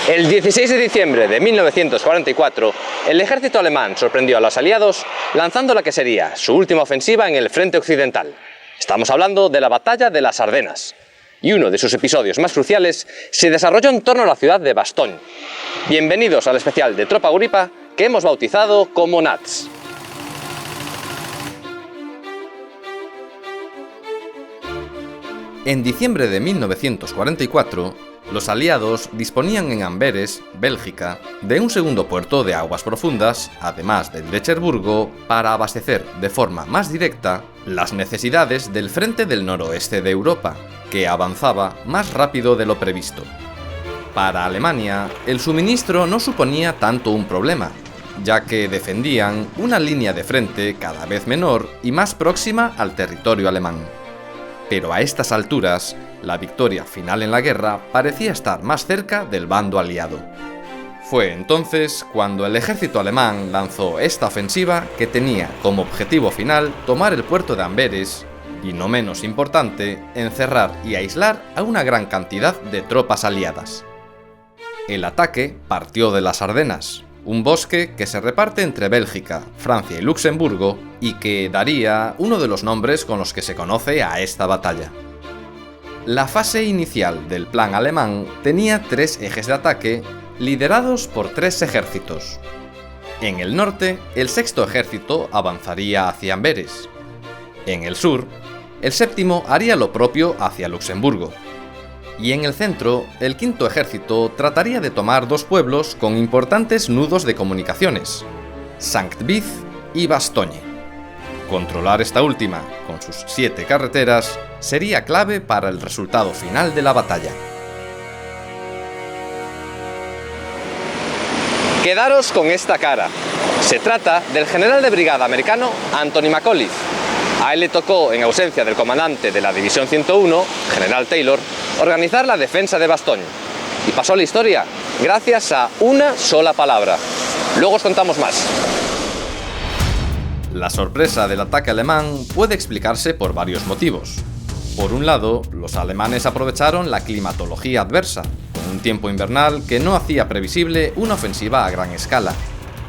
El 16 de diciembre de 1944, el ejército alemán sorprendió a los aliados lanzando la que sería su última ofensiva en el frente occidental. Estamos hablando de la Batalla de las Ardenas. Y uno de sus episodios más cruciales se desarrolló en torno a la ciudad de Bastogne. Bienvenidos al especial de Tropa Guripa que hemos bautizado como Nats. En diciembre de 1944, los aliados disponían en Amberes, Bélgica, de un segundo puerto de aguas profundas, además del de Cherburgo, para abastecer de forma más directa las necesidades del frente del noroeste de Europa, que avanzaba más rápido de lo previsto. Para Alemania, el suministro no suponía tanto un problema, ya que defendían una línea de frente cada vez menor y más próxima al territorio alemán. Pero a estas alturas, la victoria final en la guerra parecía estar más cerca del bando aliado. Fue entonces cuando el ejército alemán lanzó esta ofensiva que tenía como objetivo final tomar el puerto de Amberes y, no menos importante, encerrar y aislar a una gran cantidad de tropas aliadas. El ataque partió de las Ardenas, un bosque que se reparte entre Bélgica, Francia y Luxemburgo y que daría uno de los nombres con los que se conoce a esta batalla. La fase inicial del plan alemán tenía tres ejes de ataque liderados por tres ejércitos. En el norte, el sexto ejército avanzaría hacia Amberes. En el sur, el séptimo haría lo propio hacia Luxemburgo. Y en el centro, el quinto ejército trataría de tomar dos pueblos con importantes nudos de comunicaciones, Sankt-Vith y Bastogne. Controlar esta última, con sus 7 carreteras, sería clave para el resultado final de la batalla. Quedaros con esta cara. Se trata del general de brigada americano Anthony McAuliffe. A él le tocó, en ausencia del comandante de la División 101, general Taylor, organizar la defensa de Bastogne. Y pasó a la historia gracias a una sola palabra. Luego os contamos más. La sorpresa del ataque alemán puede explicarse por varios motivos. Por un lado, los alemanes aprovecharon la climatología adversa, con un tiempo invernal que no hacía previsible una ofensiva a gran escala.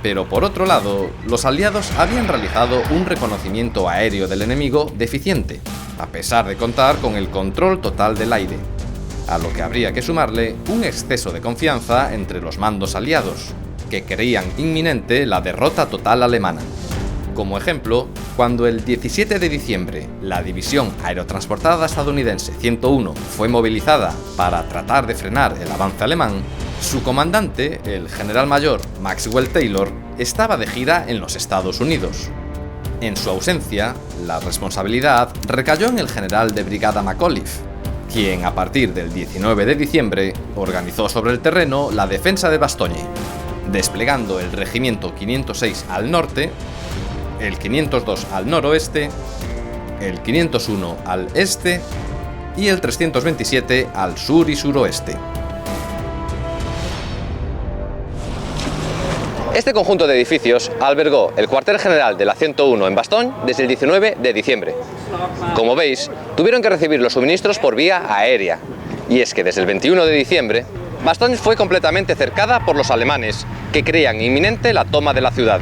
Pero por otro lado, los aliados habían realizado un reconocimiento aéreo del enemigo deficiente, a pesar de contar con el control total del aire, a lo que habría que sumarle un exceso de confianza entre los mandos aliados, que creían inminente la derrota total alemana. Como ejemplo, cuando el 17 de diciembre la División Aerotransportada Estadounidense 101 fue movilizada para tratar de frenar el avance alemán, su comandante, el general mayor Maxwell Taylor, estaba de gira en los Estados Unidos. En su ausencia, la responsabilidad recayó en el general de brigada McAuliffe, quien a partir del 19 de diciembre organizó sobre el terreno la defensa de Bastogne, desplegando el regimiento 506 al norte, el 502 al noroeste, el 501 al este y el 327 al sur y suroeste. Este conjunto de edificios albergó el cuartel general de la 101 en Bastogne desde el 19 de diciembre. Como veis, tuvieron que recibir los suministros por vía aérea. Y es que desde el 21 de diciembre, Bastogne fue completamente cercada por los alemanes, que creían inminente la toma de la ciudad.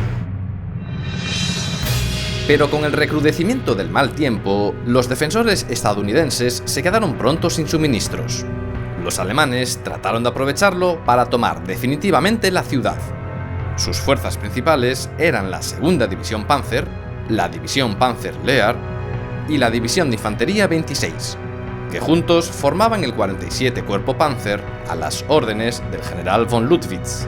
Pero con el recrudecimiento del mal tiempo, los defensores estadounidenses se quedaron pronto sin suministros. Los alemanes trataron de aprovecharlo para tomar definitivamente la ciudad. Sus fuerzas principales eran la Segunda División Panzer, la División Panzer Lehr y la División de Infantería 26, que juntos formaban el 47 Cuerpo Panzer a las órdenes del general von Luttwitz.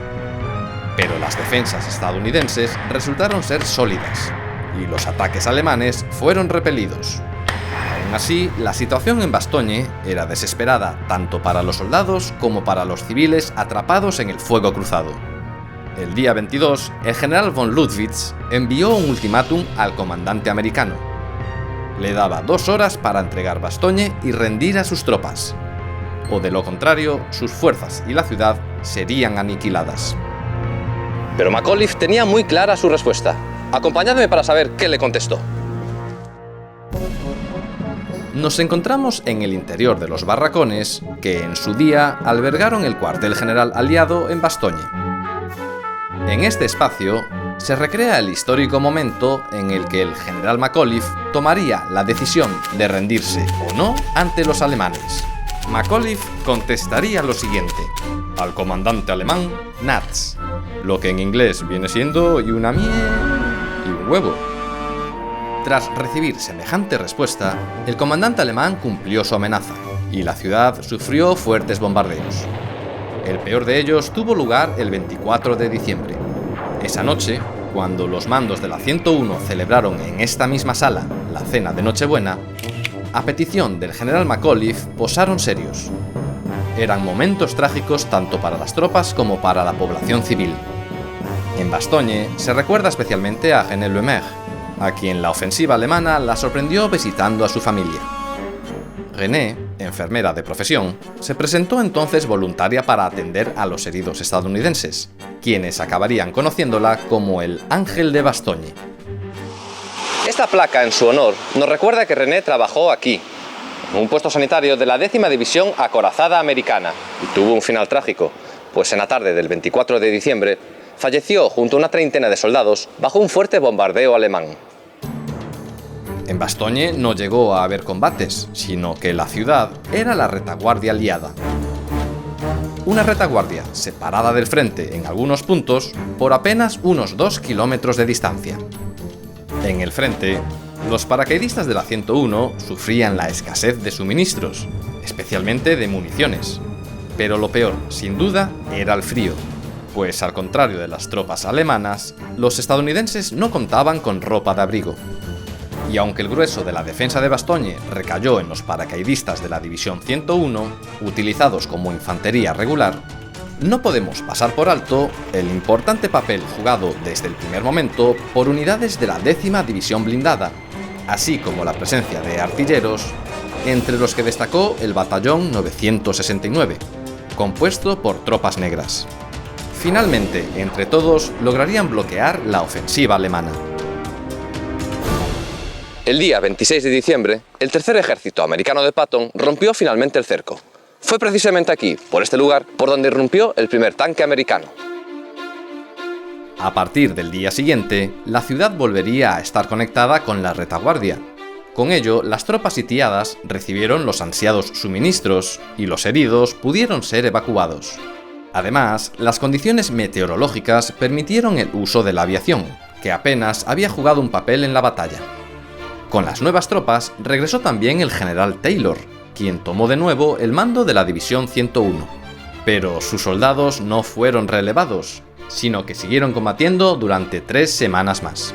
Pero las defensas estadounidenses resultaron ser sólidas y los ataques alemanes fueron repelidos. Aún así, la situación en Bastogne era desesperada tanto para los soldados como para los civiles atrapados en el fuego cruzado. El día 22, el general von Luttwitz envió un ultimátum al comandante americano. Le daba 2 horas para entregar Bastogne y rendir a sus tropas, o de lo contrario, sus fuerzas y la ciudad serían aniquiladas. Pero McAuliffe tenía muy clara su respuesta. Acompañadme para saber qué le contestó. Nos encontramos en el interior de los barracones que en su día albergaron el cuartel general aliado en Bastogne. En este espacio se recrea el histórico momento en el que el general McAuliffe tomaría la decisión de rendirse o no ante los alemanes. McAuliffe contestaría lo siguiente al comandante alemán Nats, lo que en inglés viene siendo y una miel y un huevo. Tras recibir semejante respuesta, el comandante alemán cumplió su amenaza y la ciudad sufrió fuertes bombardeos. El peor de ellos tuvo lugar el 24 de diciembre. Esa noche, cuando los mandos de la 101 celebraron en esta misma sala la cena de Nochebuena, a petición del general McAuliffe posaron serios. Eran momentos trágicos tanto para las tropas como para la población civil. En Bastogne se recuerda especialmente a René Lemaire, a quien la ofensiva alemana la sorprendió visitando a su familia. René, enfermera de profesión, se presentó entonces voluntaria para atender a los heridos estadounidenses, quienes acabarían conociéndola como el Ángel de Bastogne. Esta placa en su honor nos recuerda que René trabajó aquí, en un puesto sanitario de la 10ª División Acorazada Americana, y tuvo un final trágico, pues en la tarde del 24 de diciembre falleció junto a una treintena de soldados bajo un fuerte bombardeo alemán. En Bastogne no llegó a haber combates, sino que la ciudad era la retaguardia aliada. Una retaguardia separada del frente en algunos puntos por apenas unos 2 kilómetros de distancia. En el frente, los paracaidistas de la 101 sufrían la escasez de suministros, especialmente de municiones. Pero lo peor, sin duda, era el frío, pues al contrario de las tropas alemanas, los estadounidenses no contaban con ropa de abrigo. Y aunque el grueso de la defensa de Bastogne recayó en los paracaidistas de la División 101, utilizados como infantería regular, no podemos pasar por alto el importante papel jugado desde el primer momento por unidades de la 10ª División Blindada, así como la presencia de artilleros, entre los que destacó el Batallón 969, compuesto por tropas negras. Finalmente, entre todos, lograrían bloquear la ofensiva alemana. El día 26 de diciembre, el tercer ejército americano de Patton rompió finalmente el cerco. Fue precisamente aquí, por este lugar, por donde irrumpió el primer tanque americano. A partir del día siguiente, la ciudad volvería a estar conectada con la retaguardia. Con ello, las tropas sitiadas recibieron los ansiados suministros y los heridos pudieron ser evacuados. Además, las condiciones meteorológicas permitieron el uso de la aviación, que apenas había jugado un papel en la batalla. Con las nuevas tropas regresó también el general Taylor, quien tomó de nuevo el mando de la División 101. Pero sus soldados no fueron relevados, sino que siguieron combatiendo durante 3 semanas más.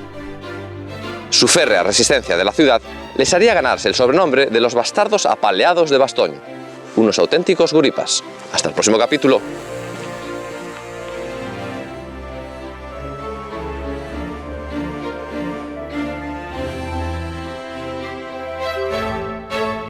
Su férrea resistencia de la ciudad les haría ganarse el sobrenombre de los bastardos apaleados de Bastogne, unos auténticos guripas. Hasta el próximo capítulo.